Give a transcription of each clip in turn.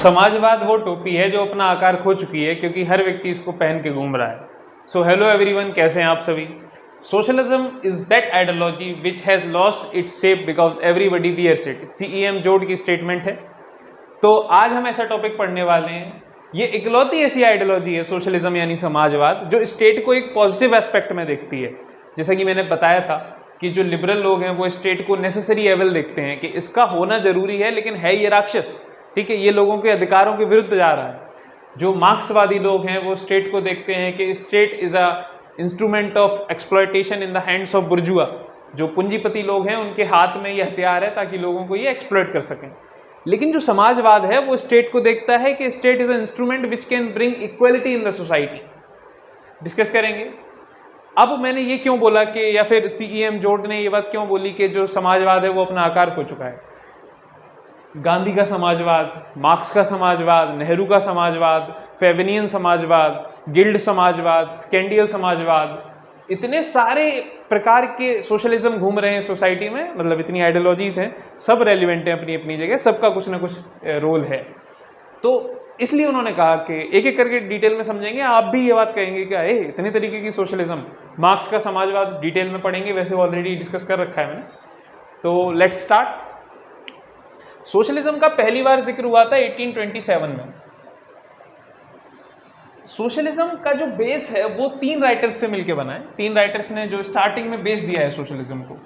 समाजवाद वो टोपी है जो अपना आकार खो चुकी है क्योंकि हर व्यक्ति इसको पहन के घूम रहा है। सो हेलो एवरीवन, कैसे हैं आप सभी। Socialism is that ideology which has lost its shape because everybody wears it. CEM जोड की स्टेटमेंट है। तो आज हम ऐसा टॉपिक पढ़ने वाले हैं। ये इकलौती ऐसी आइडियोलॉजी है सोशलिज्म यानी समाजवाद जो स्टेट को एक पॉजिटिव एस्पेक्ट में देखती है। जैसा कि मैंने बताया था कि जो लिबरल लोग हैं वो स्टेट को नेसेसरी एवल देखते हैं कि इसका होना जरूरी है, लेकिन है ये राक्षस, ठीक है, ये लोगों के अधिकारों के विरुद्ध जा रहा है। जो मार्क्सवादी लोग हैं वो स्टेट को देखते हैं कि state is a instrument of exploitation in the hands of bourgeois. जो पूंजीपति लोग हैं उनके हाथ में ये हथियार है ताकि लोगों को ये एक्सप्लॉयट कर सकें। लेकिन जो समाजवाद है वो स्टेट को देखता है कि state is a instrument which can bring equality in the society. Discuss करेंगे। अब मैंने ये क्यों बोला कि, या फिर CEM जोड ने ये बात क्यों बोली कि जो समाजवाद है वो अपना आकार खो चुका है। गांधी का समाजवाद, मार्क्स का समाजवाद, नेहरू का समाजवाद, फेविनियन समाजवाद, गिल्ड समाजवाद, स्कैंडियल समाजवाद, इतने सारे प्रकार के सोशलिज्म घूम रहे हैं सोसाइटी में, मतलब इतनी आइडियोलॉजीज हैं, सब रेलिवेंट हैं अपनी अपनी जगह, सबका कुछ ना कुछ रोल है। तो इसलिए उन्होंने कहा कि एक एक करके डिटेल में समझेंगे। आप भी ये बात कहेंगे कि इतने तरीके की सोशलिज्म, मार्क्स का समाजवाद डिटेल में पढ़ेंगे, वैसे ऑलरेडी डिस्कस कर रखा है मैंने। तो लेट्स स्टार्ट। सोशलिज्म का पहली बार जिक्र हुआ था 1827 में। सोशलिज्म का जो बेस है वो 3 राइटर्स से मिलकर बना है। 3 राइटर्स ने जो स्टार्टिंग में बेस दिया है सोशलिज्म को।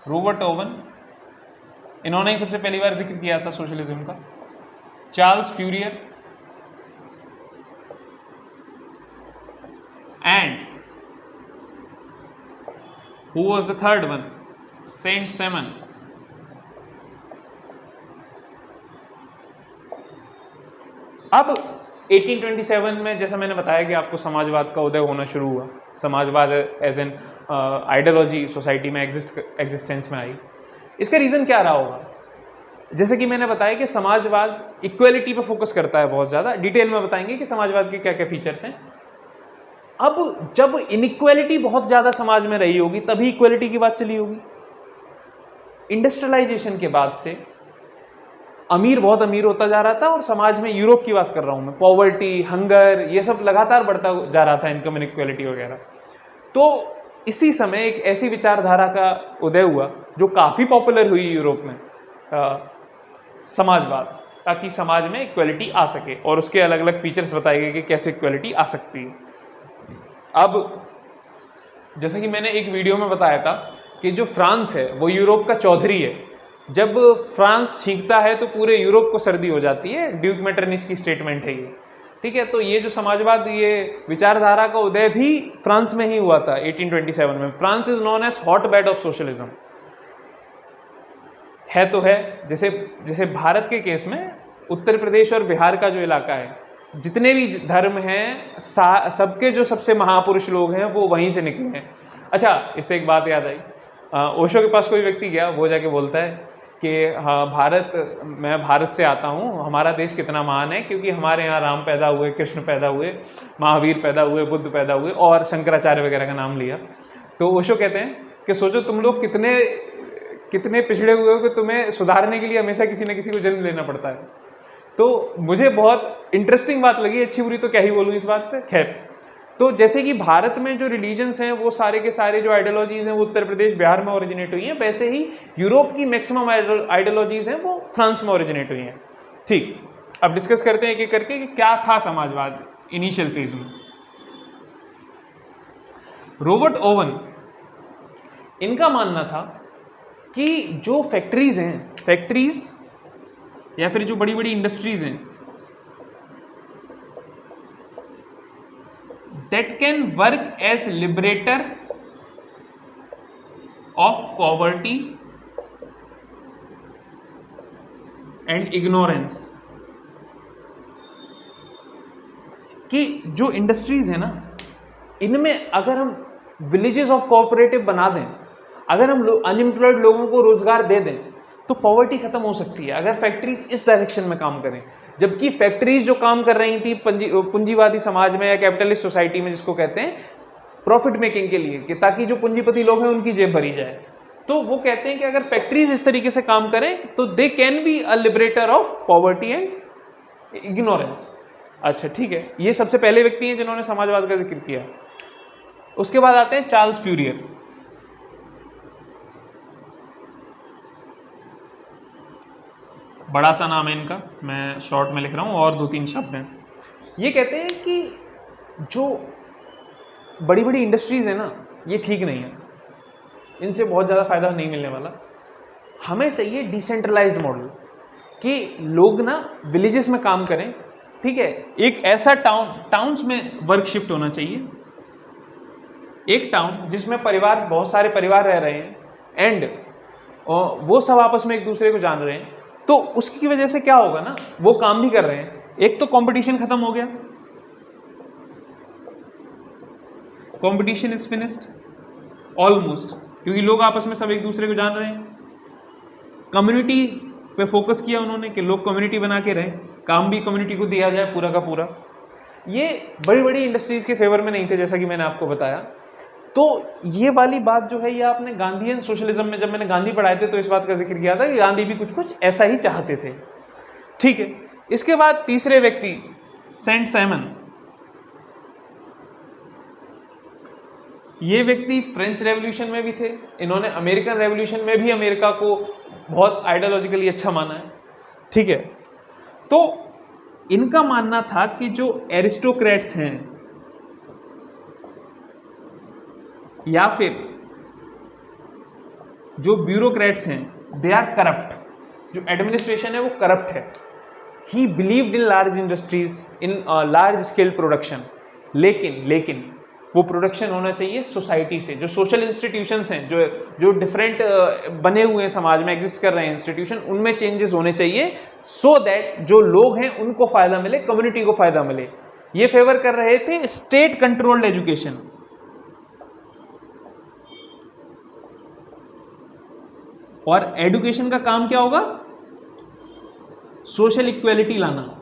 रॉबर्ट ओवन, इन्होंने ही सबसे पहली बार जिक्र किया था सोशलिज्म का। Charles Fourier and who was the third one, Saint Simon. अब 1827 में जैसा मैंने बताया कि आपको समाजवाद का उदय होना शुरू हुआ। समाजवाद एज एन आइडियोलॉजी सोसाइटी में एग्जिस्टेंस में आई। इसका रीज़न क्या रहा होगा? जैसे कि मैंने बताया कि समाजवाद इक्वलिटी पे फोकस करता है बहुत ज़्यादा। डिटेल में बताएंगे कि समाजवाद के क्या क्या फीचर्स हैं। अब जब इनइक्वलिटी बहुत ज़्यादा समाज में रही होगी तभी इक्वलिटी की बात चली होगी। इंडस्ट्रियलाइजेशन के बाद से अमीर बहुत अमीर होता जा रहा था, और समाज में यूरोप की बात कर रहा हूँ मैं, पॉवर्टी, हंगर, ये सब लगातार बढ़ता जा रहा था, इनकम इनइक्वलिटी वगैरह। तो इसी समय एक ऐसी विचारधारा का उदय हुआ जो काफ़ी पॉपुलर हुई यूरोप में, समाजवाद, ताकि समाज में इक्वलिटी आ सके, और उसके अलग अलग फीचर्स बताए गए कि कैसे इक्वलिटी आ सकती है। अब जैसे कि मैंने एक वीडियो में बताया था कि जो फ्रांस है वो यूरोप का चौधरी है। जब फ्रांस छींकता है तो पूरे यूरोप को सर्दी हो जाती है। ड्यूक मेटरनिच की स्टेटमेंट है ये, ठीक है। तो ये जो समाजवाद, ये विचारधारा का उदय भी फ्रांस में ही हुआ था 1827 में। France is known as hot bed of socialism. है तो है, जैसे जैसे भारत के केस में उत्तर प्रदेश और बिहार का जो इलाका है, जितने भी धर्म हैं, सबके जो सबसे महापुरुष लोग हैं वो वहीं से निकले हैं। अच्छा, इससे एक बात याद आई। ओशो के पास कोई व्यक्ति गया, वो जाके बोलता है कि हाँ मैं भारत से आता हूँ, हमारा देश कितना महान है क्योंकि हमारे यहाँ राम पैदा हुए, कृष्ण पैदा हुए, महावीर पैदा हुए, बुद्ध पैदा हुए, और शंकराचार्य वगैरह का नाम लिया। तो ओशो कहते हैं कि सोचो तुम लोग कितने पिछड़े हुए हो कि तुम्हें सुधारने के लिए हमेशा किसी न किसी को जन्म लेना पड़ता है। तो मुझे बहुत इंटरेस्टिंग बात लगी, अच्छी बुरी तो क्या ही बोलूँ इस बात पे। खैर, तो जैसे कि भारत में जो रिलीजन्स हैं वो सारे के सारे जो आइडियोलॉजीज हैं वो उत्तर प्रदेश बिहार में ओरिजिनेट हुई हैं, वैसे ही यूरोप की मैक्सिमम आइडियोलॉजीज हैं वो फ्रांस में ओरिजिनेट हुई हैं। ठीक, अब डिस्कस करते हैं एक एक करके कि क्या था समाजवाद इनिशियल फेज में। रॉबर्ट ओवन, इनका मानना था कि जो फैक्ट्रीज या फिर जो बड़ी बड़ी इंडस्ट्रीज हैं, that can work as liberator of poverty and ignorance, कि जो इंडस्ट्रीज है ना, इनमें अगर हम विलेजेस ऑफ कोऑपरेटिव बना दें, अगर हम अनएम्प्लॉयड लोगों को रोजगार दे दें तो पॉवर्टी खत्म हो सकती है, अगर फैक्ट्रीज इस डायरेक्शन में काम करें। जबकि फैक्ट्रीज जो काम कर रही थी पूंजीवादी समाज में या कैपिटलिस्ट सोसाइटी में, जिसको कहते हैं प्रॉफिट मेकिंग के लिए, कि ताकि जो पूंजीपति लोग हैं उनकी जेब भरी जाए, तो वो कहते हैं कि अगर फैक्ट्रीज इस तरीके से काम करें तो they can be a liberator of poverty and ignorance. अच्छा ठीक है, ये सबसे पहले व्यक्ति हैं जिन्होंने समाजवाद का जिक्र किया। उसके बाद आते हैं चार्ल्स फ्यूरियर। बड़ा सा नाम है इनका, मैं शॉर्ट में लिख रहा हूँ और 2-3 शब्द हैं। ये कहते हैं कि जो बड़ी बड़ी इंडस्ट्रीज है ना, ये ठीक नहीं है, इनसे बहुत ज़्यादा फायदा नहीं मिलने वाला। हमें चाहिए डिसेंट्रलाइज्ड मॉडल कि लोग ना विलेजेस में काम करें, ठीक है। एक ऐसा टाउन्स में वर्क शिफ्ट होना चाहिए, एक टाउन जिसमें परिवार, बहुत सारे परिवार रह रहे हैं एंड वो सब आपस में एक दूसरे को जान रहे हैं। तो उसकी वजह से क्या होगा ना, वो काम भी कर रहे हैं, एक तो कंपटीशन खत्म हो गया, कंपटीशन इज फिनिश्ड ऑलमोस्ट, क्योंकि लोग आपस में सब एक दूसरे को जान रहे हैं। कम्युनिटी पे फोकस किया उन्होंने कि लोग कम्युनिटी बना के रहें, काम भी कम्युनिटी को दिया जाए पूरा का पूरा। ये बड़ी बड़ी इंडस्ट्रीज के फेवर में नहीं थे, जैसा कि मैंने आपको बताया। तो ये वाली बात जो है, ये आपने गांधीयन सोशलिज्म में, जब मैंने गांधी पढ़ाए थे तो इस बात का जिक्र किया था कि गांधी भी कुछ कुछ ऐसा ही चाहते थे, ठीक है। इसके बाद तीसरे व्यक्ति सेंट साइमन। ये व्यक्ति फ्रेंच रेवोल्यूशन में भी थे, इन्होंने अमेरिकन रेवोल्यूशन में भी अमेरिका को बहुत आइडियोलॉजिकली अच्छा माना है, ठीक है। तो इनका मानना था कि जो एरिस्टोक्रेट्स हैं या फिर जो ब्यूरोक्रेट्स हैं, दे आर करप्ट, जो एडमिनिस्ट्रेशन है वो करप्ट है। ही believed in large industries, in large scale production, लेकिन वो प्रोडक्शन होना चाहिए सोसाइटी से। जो सोशल इंस्टीट्यूशंस हैं, जो डिफरेंट बने हुए हैं समाज में, एग्जिस्ट कर रहे हैं इंस्टीट्यूशन, उनमें चेंजेस होने चाहिए सो दैट जो लोग हैं उनको फायदा मिले, कम्युनिटी को फायदा मिले। ये फेवर कर रहे थे स्टेट कंट्रोल्ड एजुकेशन। और एजुकेशन का काम क्या होगा? सोशल इक्वेलिटी लाना।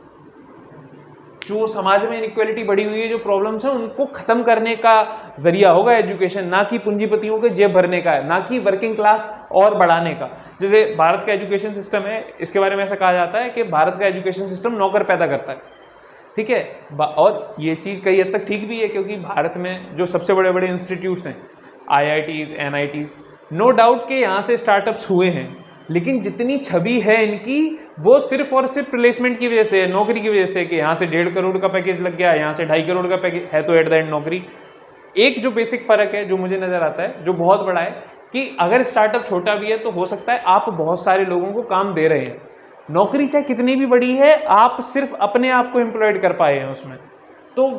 जो समाज में इनइक्वेलिटी बढ़ी हुई है, जो प्रॉब्लम्स हैं, उनको खत्म करने का जरिया होगा एजुकेशन, ना कि पूंजीपतियों के जेब भरने का है, ना कि वर्किंग क्लास और बढ़ाने का। जैसे भारत का एजुकेशन सिस्टम है, इसके बारे में ऐसा कहा जाता है कि भारत का एजुकेशन सिस्टम नौकर पैदा करता है, ठीक है। और ये चीज़ कई हद तक ठीक भी है, क्योंकि भारत में जो सबसे बड़े बड़े इंस्टीट्यूट्स हैं, IITs, NITs, नो डाउट के यहाँ से स्टार्टअप्स हुए हैं, लेकिन जितनी छवि है इनकी, वो सिर्फ और सिर्फ प्लेसमेंट की वजह से, नौकरी की वजह से, कि यहाँ से 1.5 करोड़ का पैकेज लग गया, यहाँ से 2.5 करोड़ का पैकेज है, तो एट द एंड नौकरी। एक जो बेसिक फर्क है जो मुझे नजर आता है, जो बहुत बड़ा है, कि अगर स्टार्टअप छोटा भी है तो हो सकता है आप बहुत सारे लोगों को काम दे रहे हैं। नौकरी चाहे कितनी भी बड़ी है, आप सिर्फ अपने आप को एम्प्लॉयड कर पाए हैं उसमें। तो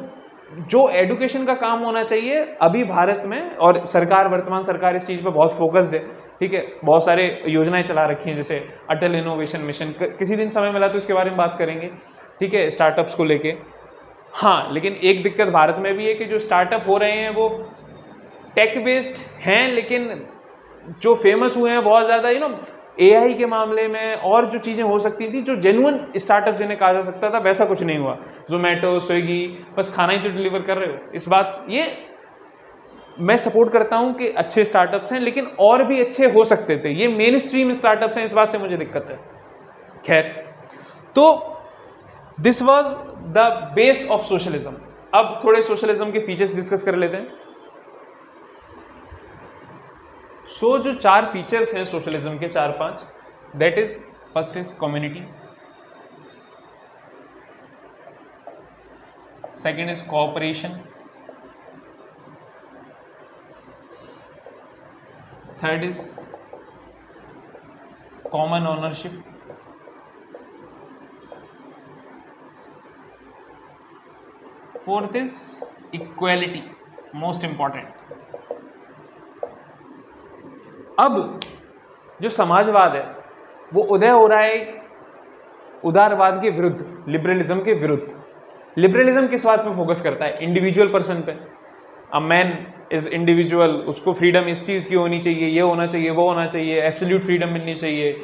जो एजुकेशन का काम होना चाहिए अभी भारत में, और सरकार, वर्तमान सरकार इस चीज़ पे बहुत फोकस्ड है, ठीक है। बहुत सारे योजनाएं चला रखी हैं, जैसे अटल इनोवेशन मिशन, किसी दिन समय मिला तो इसके बारे में बात करेंगे, ठीक है, स्टार्टअप्स को लेके। हाँ, लेकिन एक दिक्कत भारत में भी है कि जो स्टार्टअप हो रहे हैं वो टेक बेस्ड हैं, लेकिन जो फेमस हुए हैं बहुत ज़्यादा AI के मामले में, और जो चीज़ें हो सकती थी, जो जेन्युइन स्टार्टअप जिन्हें कहा जा सकता था, वैसा कुछ नहीं हुआ। जोमेटो, स्विगी, बस खाना ही तो डिलीवर कर रहे हो। इस बात, ये मैं सपोर्ट करता हूं कि अच्छे स्टार्टअप्स हैं, लेकिन और भी अच्छे हो सकते थे। ये मेन स्ट्रीम स्टार्टअप्स हैं, इस बात से मुझे दिक्कत है। खैर, तो this was the base of socialism. अब थोड़े सोशलिज्म के फीचर्स डिस्कस कर लेते हैं। जो 4 फीचर्स हैं सोशलिज्म के, 4-5, that is, first is community, second is cooperation, third is common ownership, fourth is equality, most important. अब जो समाजवाद है वो उदय हो रहा है उदारवाद के विरुद्ध, लिबरलिज्म के विरुद्ध। लिबरलिज्म किस बात पे फोकस करता है? इंडिविजुअल पर्सन पे। अ मैन इज इंडिविजुअल, उसको फ्रीडम इस चीज़ की होनी चाहिए, ये होना चाहिए, वो होना चाहिए, एब्सोल्यूट फ्रीडम मिलनी चाहिए।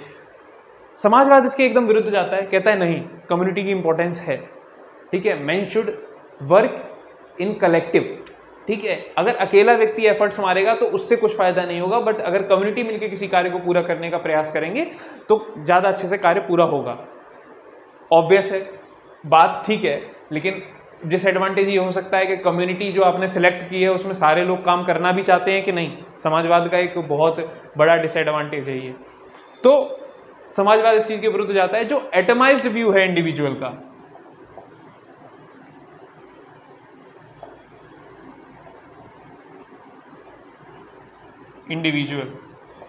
समाजवाद इसके एकदम विरुद्ध जाता है, कहता है नहीं, कम्युनिटी की इंपॉर्टेंस है, ठीक है। Man should work in collective, ठीक है। अगर अकेला व्यक्ति एफर्ट्स मारेगा तो उससे कुछ फायदा नहीं होगा, बट अगर कम्युनिटी मिलकर किसी कार्य को पूरा करने का प्रयास करेंगे तो ज़्यादा अच्छे से कार्य पूरा होगा। ऑब्वियस है, बात ठीक है, लेकिन डिसएडवांटेज ये हो सकता है कि कम्युनिटी जो आपने सेलेक्ट की है उसमें सारे लोग काम करना भी चाहते हैं कि नहीं, समाजवाद का एक बहुत बड़ा डिसएडवांटेज है ये। तो समाजवाद इस चीज के विरुद्ध जाता है। जो एटमाइज्ड व्यू है इंडिविजुअल का, इंडिविजुअल,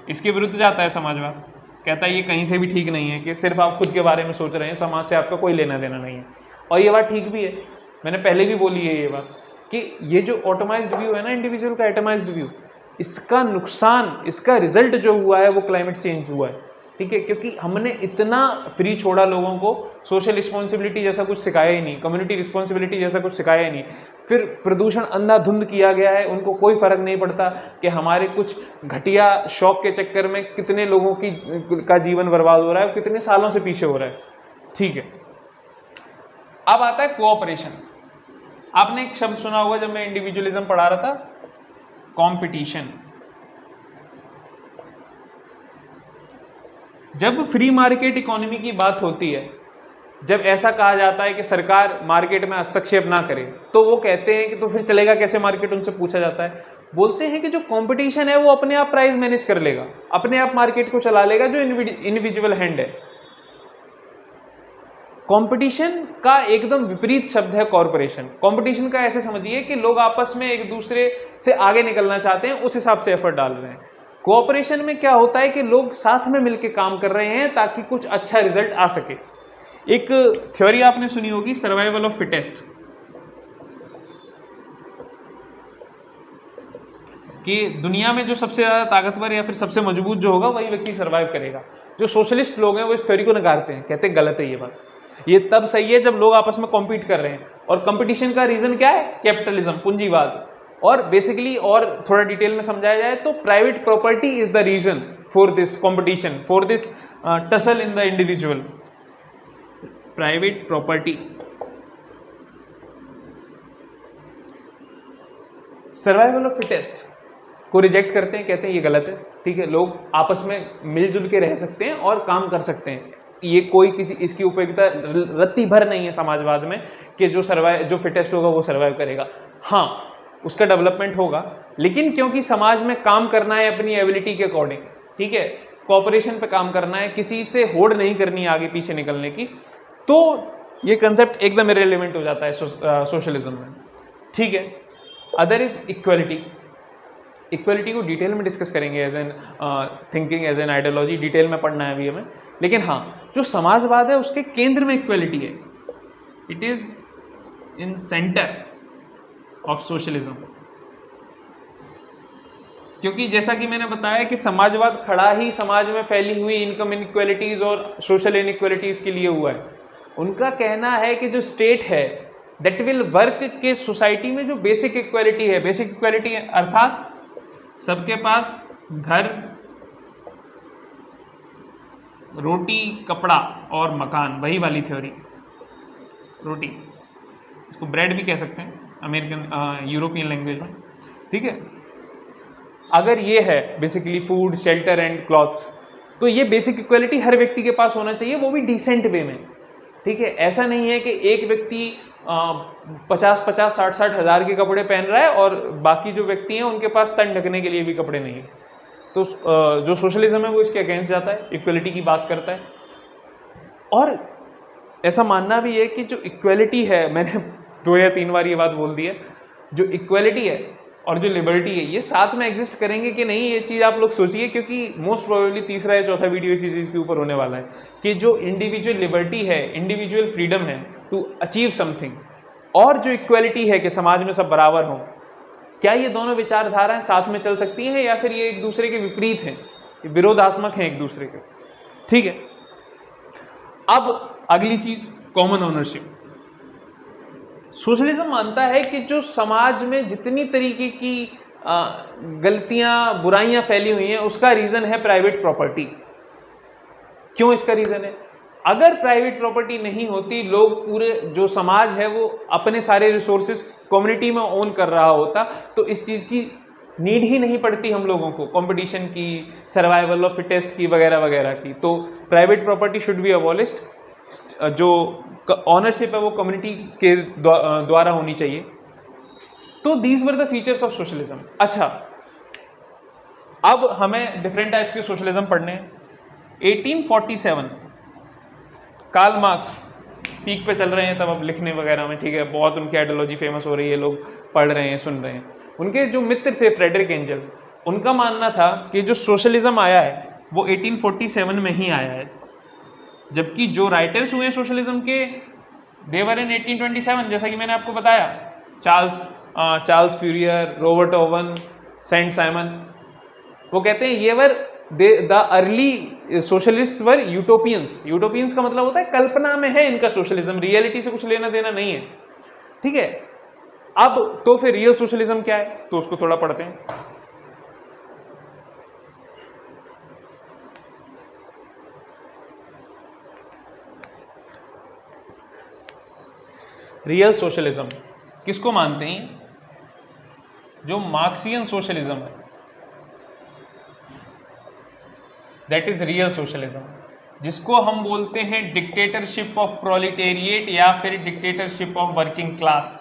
इसके विरुद्ध जाता है समाजवाद। कहता है ये कहीं से भी ठीक नहीं है कि सिर्फ आप खुद के बारे में सोच रहे हैं, समाज से आपका कोई लेना देना नहीं है। और ये बात ठीक भी है, मैंने पहले भी बोली है ये बात कि ये जो ऑटोमाइज्ड व्यू है ना इंडिविजुअल का, एटमाइज्ड व्यू, इसका नुकसान, इसका रिजल्ट जो हुआ है वो क्लाइमेट चेंज हुआ है। ठीक है, क्योंकि हमने इतना फ्री छोड़ा लोगों को, सोशल रिस्पॉन्सिबिलिटी जैसा कुछ सिखाया ही नहीं, कम्युनिटी रिस्पॉन्सिबिलिटी जैसा कुछ सिखाया ही नहीं। फिर प्रदूषण अंधाधुंध किया गया है, उनको कोई फर्क नहीं पड़ता कि हमारे कुछ घटिया शौक के चक्कर में कितने लोगों का जीवन बर्बाद हो रहा है, कितने सालों से पीछे हो रहा है। ठीक है, अब आता है कोऑपरेशन। आपने एक शब्द सुना होगा जब मैं इंडिविजुअलिज्म पढ़ा रहा था, कंपटीशन। जब फ्री मार्केट इकोनॉमी की बात होती है, जब ऐसा कहा जाता है कि सरकार मार्केट में हस्तक्षेप ना करे, तो वो कहते हैं कि तो फिर चलेगा कैसे मार्केट, उनसे पूछा जाता है। बोलते हैं कि जो कंपटीशन है वो अपने आप प्राइस मैनेज कर लेगा, अपने आप मार्केट को चला लेगा, जो इंडिविजुअल हैंड है। कंपटीशन का एकदम विपरीत शब्द है कॉरपोरेशन। कंपटीशन का ऐसे समझिए कि लोग आपस में एक दूसरे से आगे निकलना चाहते हैं, उस हिसाब से एफर्ट डाल रहे हैं। कोऑपरेशन में क्या होता है कि लोग साथ में मिलकर काम कर रहे हैं ताकि कुछ अच्छा रिजल्ट आ सके। एक थ्योरी आपने सुनी होगी, सर्वाइवल ऑफ फिटेस्ट, कि दुनिया में जो सबसे ज्यादा ताकतवर या फिर सबसे मजबूत जो होगा वही व्यक्ति सर्वाइव करेगा। जो सोशलिस्ट लोग हैं वो इस थ्योरी को नकारते हैं, कहते हैं गलत है ये बात। ये तब सही है जब लोग आपस में कॉम्पीट कर रहे हैं, और कंपटीशन का रीजन क्या है, कैपिटलिज्म, पूंजीवाद। और बेसिकली और थोड़ा डिटेल में समझाया जाए तो private property is the reason for this competition, for this tussle in the individual. Private property, survival of fittest को रिजेक्ट करते हैं, कहते हैं ये गलत है। ठीक है, लोग आपस में मिलजुल के रह सकते हैं और काम कर सकते हैं, ये कोई किसी इसकी उपयोगिता रत्ती भर नहीं है समाजवाद में कि जो फिटेस्ट होगा वो सर्वाइव करेगा। हाँ, उसका डेवलपमेंट होगा, लेकिन क्योंकि समाज में काम करना है अपनी एबिलिटी के अकॉर्डिंग, ठीक है, कोऑपरेशन पे काम करना है, किसी से होड़ नहीं करनी है आगे पीछे निकलने की, तो ये कंसेप्ट एकदम इरेलेवेंट हो जाता है सोशलिज्म में। ठीक है, अदर इज इक्वलिटी। इक्वलिटी को डिटेल में डिस्कस करेंगे as an thinking, as an ideology, detail में पढ़ना है अभी हमें। लेकिन हाँ, जो समाजवाद है उसके केंद्र में इक्वलिटी है, it is in centre of socialism. क्योंकि जैसा कि मैंने बताया कि समाजवाद खड़ा ही समाज में फैली हुई इनकम इनइक्वलिटीज और सोशल इनइक्वलिटीज के लिए हुआ है। उनका कहना है कि जो स्टेट है दैट विल वर्क के सोसाइटी में जो बेसिक इक्वलिटी है, बेसिक इक्वलिटी अर्थात सबके पास घर, रोटी, कपड़ा और मकान, वही वाली थ्योरी। रोटी, इसको ब्रेड भी कह सकते हैं अमेरिकन यूरोपियन लैंग्वेज में। ठीक है, अगर ये है basically food, shelter and clothes, तो ये बेसिक इक्वलिटी हर व्यक्ति के पास होना चाहिए, वो भी डिसेंट वे में। ठीक है, ऐसा नहीं है कि एक व्यक्ति 50-50, 60-60 हज़ार के कपड़े पहन रहा है और बाकी जो व्यक्ति हैं उनके पास तन ढकने के लिए भी कपड़े नहीं है। तो जो सोशलिज्म है वो इसके अगेंस्ट जाता है, इक्वलिटी की बात करता है। और ऐसा मानना भी है कि जो इक्वलिटी है, मैंने 2 या 3 बार ये बात बोल दी है, जो इक्वलिटी है और जो लिबर्टी है ये साथ में एग्जिस्ट करेंगे कि नहीं, ये चीज़ आप लोग सोचिए, क्योंकि मोस्ट प्रोबेबली तीसरा या चौथा वीडियो इसी चीज़ के ऊपर होने वाला है कि जो इंडिविजुअल लिबर्टी है, इंडिविजुअल फ्रीडम है टू अचीव समथिंग, और जो इक्वलिटी है कि समाज में सब बराबर हों, क्या ये दोनों विचारधाराएं साथ में चल सकती हैं या फिर ये एक दूसरे के विपरीत हैं, विरोधात्मक हैं एक दूसरे के। ठीक है, अब अगली चीज, कॉमन ओनरशिप। सोशलिज्म मानता है कि जो समाज में जितनी तरीके की गलतियां, बुराइयां फैली हुई हैं, उसका रीजन है प्राइवेट प्रॉपर्टी। क्यों इसका रीजन है? अगर प्राइवेट प्रॉपर्टी नहीं होती, लोग पूरे जो समाज है वो अपने सारे रिसोर्सेज कम्युनिटी में ओन कर रहा होता, तो इस चीज़ की नीड ही नहीं पड़ती हम लोगों को, कंपटीशन की, सर्वाइवल ऑफ फिटेस्ट की, वगैरह वगैरह की। तो private property should be abolished. जो ऑनरशिप है वो कम्युनिटी के द्वारा होनी चाहिए। तो these were the features of socialism. अच्छा, अब हमें डिफरेंट टाइप्स के सोशलिज्म पढ़ने हैं। 1847 कार्ल मार्क्स पीक पे चल रहे हैं तब, अब लिखने वगैरह में, ठीक है, बहुत उनकी आइडियोलॉजी फेमस हो रही है, लोग पढ़ रहे हैं, सुन रहे हैं। उनके जो मित्र थे फ्रेडरिक एंजल, उनका मानना था कि जो सोशलिज्म आया है वो 1847 में ही आया है, जबकि जो राइटर्स हुए सोशलिज्म के देवर इन 1827, जैसा कि मैंने आपको बताया, Charles Fourier, Robert Owen, Saint Simon. वो कहते हैं ये were the early socialist were utopians. Utopians का मतलब होता है कल्पना में है इनका सोशलिज्म, रियलिटी से कुछ लेना देना नहीं है, ठीक है। अब तो फिर रियल सोशलिज्म क्या है, तो उसको थोड़ा पढ़ते हैं। रियल सोशलिज्म किसको मानते हैं? जो मार्क्सियन सोशलिज्म है, दैट इज रियल सोशलिज्म, जिसको हम बोलते हैं डिक्टेटरशिप ऑफ प्रोलिटेरिएट या फिर dictatorship of working class.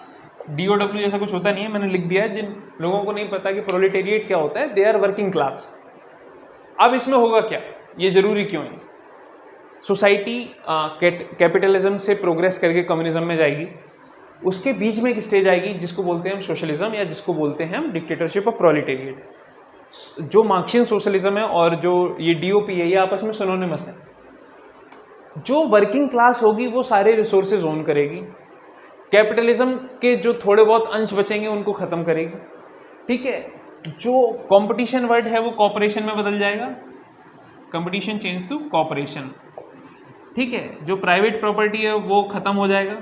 DOW जैसा कुछ होता नहीं है, मैंने लिख दिया है, जिन लोगों को नहीं पता कि प्रोलिटेरिएट क्या होता है, दे आर वर्किंग क्लास। अब इसमें होगा क्या, ये जरूरी क्यों है? सोसाइटी कैपिटलिज्म से प्रोग्रेस करके कम्युनिज्म में जाएगी, उसके बीच में एक स्टेज आएगी जिसको बोलते हैं हम सोशलिज्म, या जिसको बोलते हैं हम डिक्टेटरशिप ऑफ प्रोलिटेरिएट। जो मार्क्सियन सोशलिज्म है और जो ये DOP है, ये आपस में सिनोनिमस है। जो वर्किंग क्लास होगी वो सारे रिसोर्सेज ओन करेगी, कैपिटलिज्म के जो थोड़े बहुत अंश बचेंगे उनको खत्म करेगी, ठीक है। जो कंपटीशन वर्ड है वो कॉपरेशन में बदल जाएगा, कंपटीशन चेंज टू कॉपरेशन, ठीक है। जो प्राइवेट प्रॉपर्टी है वो खत्म हो जाएगा।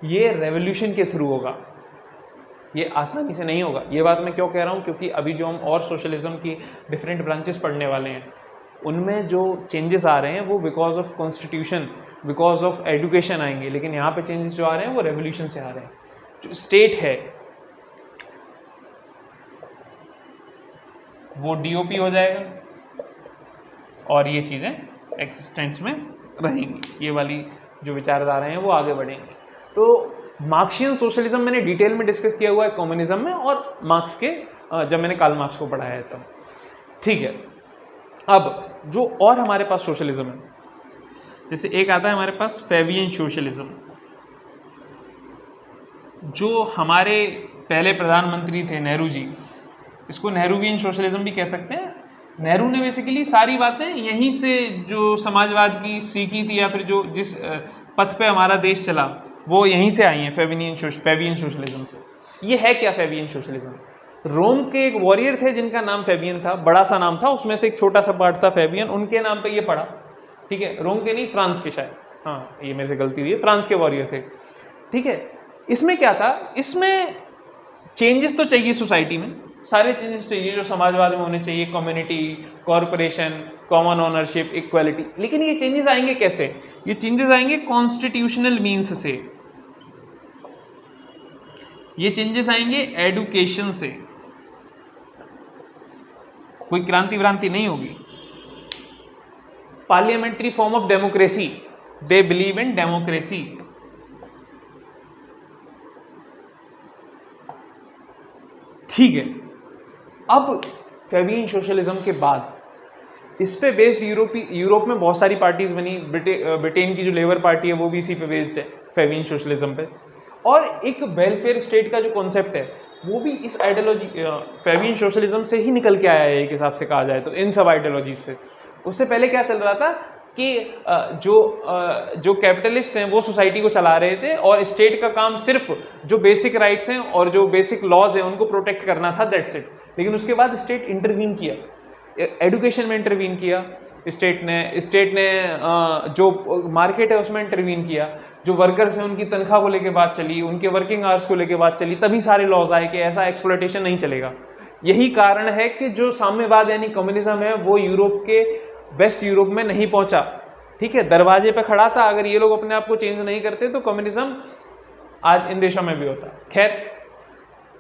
ये रेवोल्यूशन के थ्रू होगा, ये आसानी से नहीं होगा। ये बात मैं क्यों कह रहा हूँ, क्योंकि अभी जो हम और सोशलिज्म की डिफरेंट ब्रांचेस पढ़ने वाले हैं, उनमें जो चेंजेस आ रहे हैं वो because of constitution, because of education आएंगे, लेकिन यहाँ पे चेंजेस जो आ रहे हैं वो रेवोल्यूशन से आ रहे हैं। जो स्टेट है वो DOP हो जाएगा और ये चीज़ें एक्सिस्टेंस में रहेंगी, ये वाली जो विचारधारा हैं वो आगे बढ़ेंगी। तो मार्क्सियन सोशलिज्म मैंने डिटेल में डिस्कस किया हुआ है कम्युनिज्म में, और मार्क्स के जब मैंने कार्ल मार्क्स को पढ़ाया है तब, ठीक है। अब जो और हमारे पास सोशलिज्म है, जैसे एक आता है हमारे पास फैबियन सोशलिज्म। जो हमारे पहले प्रधानमंत्री थे नेहरू जी, इसको नेहरूवियन सोशलिज्म भी कह सकते हैं। नेहरू ने बेसिकली सारी बातें यहीं से जो समाजवाद की सीखी थी, या फिर जो जिस पथ पे हमारा देश चला वो यहीं से आई हैं, फैबियन सोशलिज्म से। ये है क्या फैबियन सोशलिज्म? रोम के एक वॉरियर थे जिनका नाम फैबियन था, बड़ा सा नाम था, उसमें से एक छोटा सा पार्ट था फैबियन, उनके नाम पे ये पड़ा, ठीक है। रोम के नहीं, फ्रांस के शायद, हाँ ये मेरे से गलती हुई है, फ्रांस के वॉरियर थे, ठीक है। इसमें क्या था, इसमें चेंजेस तो चाहिए सोसाइटी में, सारे चेंजेस चाहिए जो समाजवाद में होने चाहिए, community, corporation, common ownership, equality. लेकिन ये चेंजेस आएंगे कैसे? ये चेंजेस आएंगे कॉन्स्टिट्यूशनल मीन्स से, ये चेंजेस आएंगे एडुकेशन से, कोई क्रांति व्रांति नहीं होगी। Parliamentary form of democracy, they believe in democracy. ठीक है। अब फैबियन सोशलिज्म के बाद इस पे बेस्ड यूरोप में बहुत सारी पार्टीज बनी। ब्रिटेन की जो लेबर पार्टी है वो भी इसी पे बेस्ड है, फैबियन सोशलिज्म पे। और एक वेलफेयर स्टेट का जो कॉन्सेप्ट है वो भी इस आइडियोलॉजी फैबियन सोशलिज्म से ही निकल के आया है, एक हिसाब से कहा जाए तो, इन सब आइडियोलॉजीज से। उससे पहले क्या चल रहा था कि जो कैपिटलिस्ट हैं वो सोसाइटी को चला रहे थे, और स्टेट का काम सिर्फ जो बेसिक राइट्स हैं और जो बेसिक लॉज हैं उनको प्रोटेक्ट करना था, दैट्स इट। लेकिन उसके बाद स्टेट इंटरवीन किया, एडुकेशन में इंटरवीन किया स्टेट ने जो मार्केट है उसमें इंटरवीन किया, जो वर्कर्स हैं उनकी तनख्वाह को लेके बात चली, उनके वर्किंग आवर्स को लेके बात चली, तभी सारे लॉज आए कि ऐसा एक्सप्लॉयटेशन नहीं चलेगा। यही कारण है कि जो साम्यवाद यानी कम्युनिज्म है वो यूरोप के, वेस्ट यूरोप में नहीं पहुंचा, ठीक है, दरवाजे पे खड़ा था। अगर ये लोग अपने आप को चेंज नहीं करते तो कम्युनिज्म आज इन देशों में भी होता। खैर,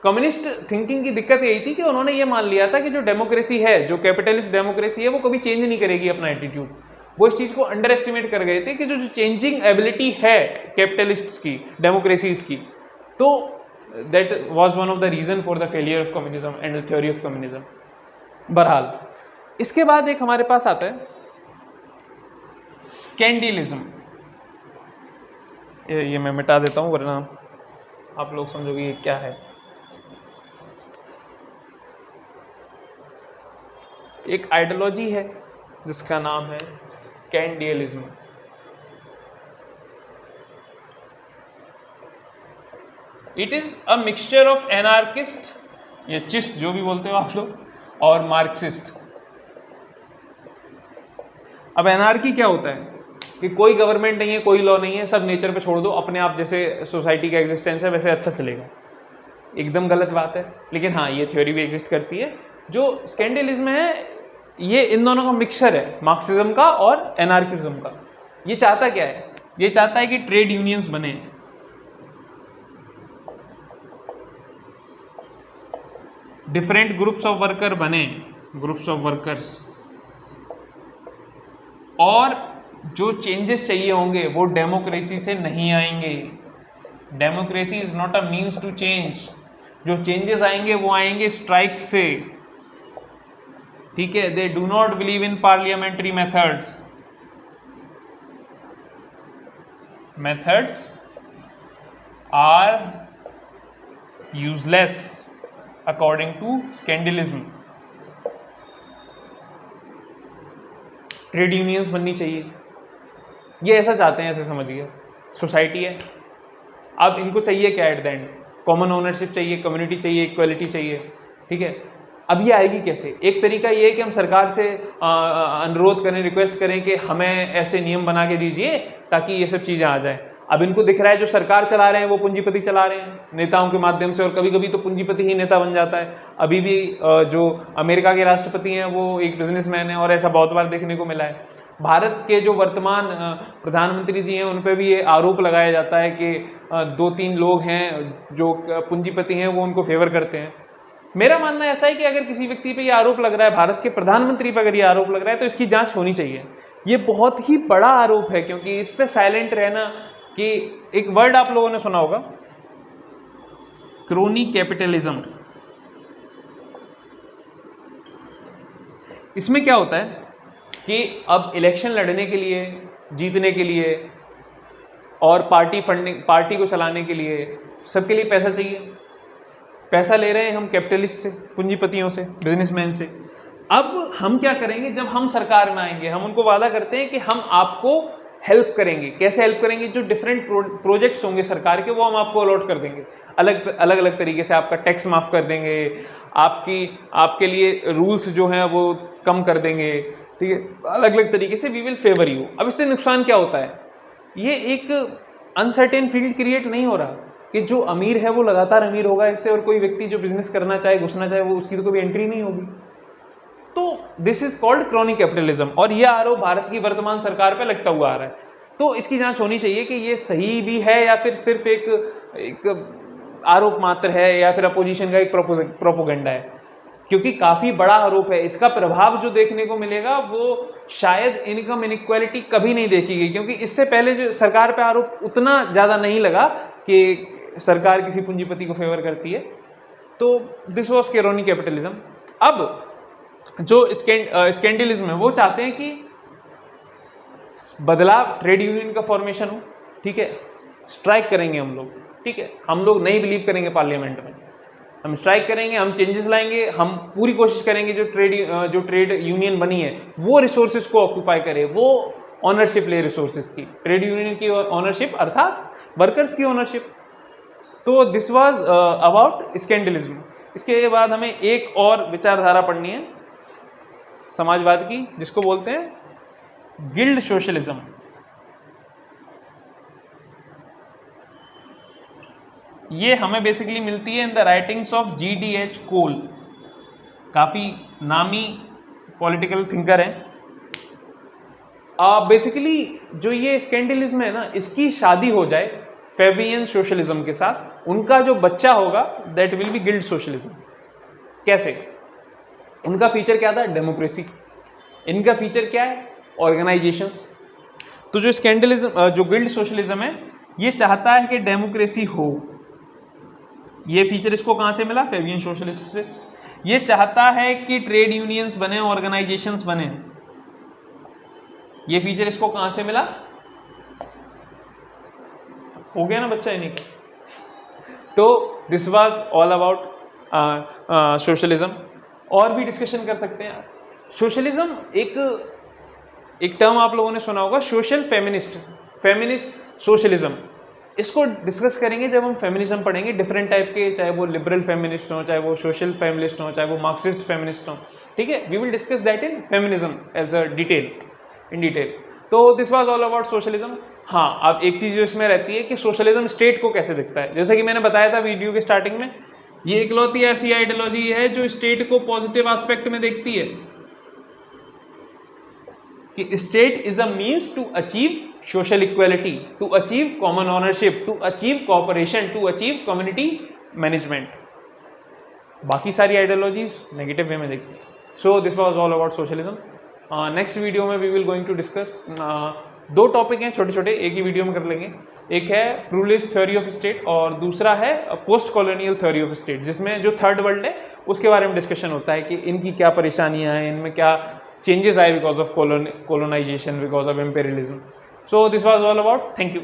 कम्युनिस्ट थिंकिंग की दिक्कत यही थी कि उन्होंने ये मान लिया था कि जो डेमोक्रेसी है, जो कैपिटलिस्ट डेमोक्रेसी है, वो कभी चेंज नहीं करेगी अपना एटीट्यूड। वो इस चीज़ को अंडर एस्टिमेट कर गए थे कि जो चेंजिंग एबिलिटी है कैपिटलिस्ट्स की, डेमोक्रेसीज की, तो that was one of the reason for the failure of communism and the theory of communism. बहरहाल इसके बाद एक हमारे पास आता है स्कैंडिलिज्म। ये मैं मिटा देता हूँ वरना आप लोग समझोगे ये क्या है। एक आइडियोलॉजी है जिसका नाम है syndicalism. It is a mixture of anarchist या चिस्ट जो भी बोलते हो आप लोग, और मार्क्सिस्ट। अब एनार्की क्या होता है कि कोई गवर्नमेंट नहीं है, कोई लॉ नहीं है, सब नेचर पे छोड़ दो, अपने आप जैसे सोसाइटी का एग्जिस्टेंस है वैसे अच्छा चलेगा। एकदम गलत बात है, लेकिन हाँ ये थ्योरी भी एग्जिस्ट करती है। जो स्कैंडियलिज्म है ये इन दोनों का मिक्सचर है, मार्क्सिज्म का और एनार्किज्म का। ये चाहता क्या है? ये चाहता है कि ट्रेड यूनियंस बने, डिफरेंट ग्रुप्स ऑफ वर्कर बने, ग्रुप्स ऑफ वर्कर्स, और जो चेंजेस चाहिए होंगे वो डेमोक्रेसी से नहीं आएंगे। Democracy is not a means to change. जो चेंजेस आएंगे वो आएंगे स्ट्राइक से, ठीक है। They do not believe in parliamentary methods. Methods are useless according to syndicalism. Trade unions बननी चाहिए, ये ऐसा चाहते हैं, ऐसे समझिए। सोसाइटी है, अब इनको चाहिए क्या at the end? Common ownership चाहिए, कम्युनिटी चाहिए, इक्वलिटी चाहिए, ठीक है। अब ये आएगी कैसे? एक तरीका ये है कि हम सरकार से अनुरोध करें, रिक्वेस्ट करें कि हमें ऐसे नियम बना के दीजिए ताकि ये सब चीज़ें आ जाएं। अब इनको दिख रहा है जो सरकार चला रहे हैं वो पूंजीपति चला रहे हैं नेताओं के माध्यम से, और कभी कभी तो पूंजीपति ही नेता बन जाता है। अभी भी जो अमेरिका के राष्ट्रपति हैं वो एक बिजनेसमैन है, और ऐसा बहुत बार देखने को मिला है। भारत के जो वर्तमान प्रधानमंत्री जी हैं उन पर भी ये आरोप लगाया जाता है कि 2-3 लोग हैं जो पूंजीपति हैं वो उनको फेवर करते हैं। मेरा मानना ऐसा है कि अगर किसी व्यक्ति पे ये आरोप लग रहा है, भारत के प्रधानमंत्री पर अगर ये आरोप लग रहा है, तो इसकी जांच होनी चाहिए। ये बहुत ही बड़ा आरोप है, क्योंकि इस पे साइलेंट रहना, कि एक वर्ड आप लोगों ने सुना होगा, क्रोनी कैपिटलिज्म। इसमें क्या होता है कि अब इलेक्शन लड़ने के लिए, जीतने के लिए, और पार्टी फंडिंग, पार्टी को चलाने के लिए, सबके लिए पैसा चाहिए। पैसा ले रहे हैं हम कैपिटलिस्ट से, पूंजीपतियों से, बिजनेसमैन से। अब हम क्या करेंगे? जब हम सरकार में आएंगे, हम उनको वादा करते हैं कि हम आपको हेल्प करेंगे। कैसे हेल्प करेंगे? जो डिफरेंट प्रोजेक्ट्स होंगे सरकार के वो हम आपको अलॉट कर देंगे, अलग अलग तरीके से आपका टैक्स माफ़ कर देंगे, आपके लिए रूल्स जो हैं वो कम कर देंगे, ठीक है, अलग अलग तरीके से वी विल फेवर यू। अब इससे नुकसान क्या होता है? ये एक अनसर्टेन फील्ड क्रिएट नहीं हो रहा कि जो अमीर है वो लगातार अमीर होगा इससे, और कोई व्यक्ति जो बिजनेस करना चाहे, घुसना चाहे, वो उसकी तो कभी एंट्री नहीं होगी। तो this is called crony capitalism, और यह आरोप भारत की वर्तमान सरकार पे लगता हुआ आ रहा है। तो इसकी जांच होनी चाहिए कि ये सही भी है या फिर सिर्फ एक आरोप मात्र है, या फिर अपोजिशन का एक प्रोपोगेंडा है, क्योंकि काफी बड़ा आरोप है। इसका प्रभाव जो देखने को मिलेगा वो शायद इनकम इनइक्वालिटी कभी नहीं देखी गई, क्योंकि इससे पहले जो सरकार पे आरोप उतना ज्यादा नहीं लगा कि सरकार किसी पूंजीपति को फेवर करती है। तो दिस वॉज क्रोनी कैपिटलिज्म। अब जो स्कैंडिलिज्म है वो चाहते हैं कि बदलाव, ट्रेड यूनियन का फॉर्मेशन हो, ठीक है, स्ट्राइक करेंगे हम लोग, ठीक है, हम लोग नहीं बिलीव करेंगे पार्लियामेंट में, हम स्ट्राइक करेंगे, हम चेंजेस लाएंगे, हम पूरी कोशिश करेंगे जो ट्रेड यूनियन बनी है वो रिसोर्सेज को ऑक्यूपाई करे, वो ऑनरशिप ले रिसोर्सेज की, ट्रेड यूनियन की ऑनरशिप अर्थात वर्कर्स की ऑनरशिप। तो दिस वाज अबाउट स्कैंडिलिज्म। इसके बाद हमें एक और विचारधारा पढ़नी है समाजवाद की, जिसको बोलते हैं गिल्ड सोशलिज्म। ये हमें बेसिकली मिलती है in the writings of GDH कोल, काफी नामी पॉलिटिकल थिंकर हैं। बेसिकली जो ये स्कैंडिलिज्म है ना, इसकी शादी हो जाए फैबियन सोशलिज्म के साथ, उनका जो बच्चा होगा that will be guild socialism. कैसे? उनका फीचर क्या था? डेमोक्रेसी। इनका फीचर क्या है? ऑर्गेनाइजेशंस। तो जो स्कैंडलिज्म, जो गिल्ड सोशलिज्म है, ये चाहता है कि डेमोक्रेसी हो। ये फीचर इसको कहां से मिला? फेबियन सोशलिस्ट से। ये चाहता है कि ट्रेड यूनियंस बने, ऑर्गेनाइजेशंस बने। ये फीचर इसको कहां से मिला? हो गया ना बच्चा इन्हीं का। तो this was all about socialism. और भी डिस्कशन कर सकते हैं। सोशलिज्म एक टर्म आप लोगों ने सुना होगा, सोशल फेमिनिस्ट। फेमिनिस्ट सोशलिज्म, इसको डिस्कस करेंगे जब हम फेमिनिज्म पढ़ेंगे, डिफरेंट टाइप के, चाहे वो लिबरल फेमिनिस्ट हो, चाहे वो सोशल फेमिनिस्ट हो, चाहे वो मार्क्सिस्ट फेमिनिस्ट हो। ठीक है, we will discuss that in feminism as a detail, in detail. तो this was all about socialism. हाँ, अब एक चीज जो इसमें रहती है कि सोशलिज्म स्टेट को कैसे दिखता है। जैसा कि मैंने बताया था वीडियो के स्टार्टिंग में, ये इकलौती ऐसी आइडियोलॉजी है जो स्टेट को पॉजिटिव एस्पेक्ट में देखती है कि state is a means to achieve social equality, to achieve common ownership, to achieve cooperation, to achieve community management. बाकी सारी आइडियोलॉजीज नेगेटिव वे में देखती है। So this was all about socialism. Next video में we will going to discuss, दो topic हैं छोटे छोटे, एक ही वीडियो में कर लेंगे। एक है प्रूलिस्ट थ्योरी ऑफ स्टेट और दूसरा है post colonial theory of state, जिसमें जो थर्ड वर्ल्ड है उसके बारे में डिस्कशन होता है कि इनकी क्या परेशानियां हैं, इनमें क्या changes आए because of colonization, because of imperialism. So this was all about. Thank you.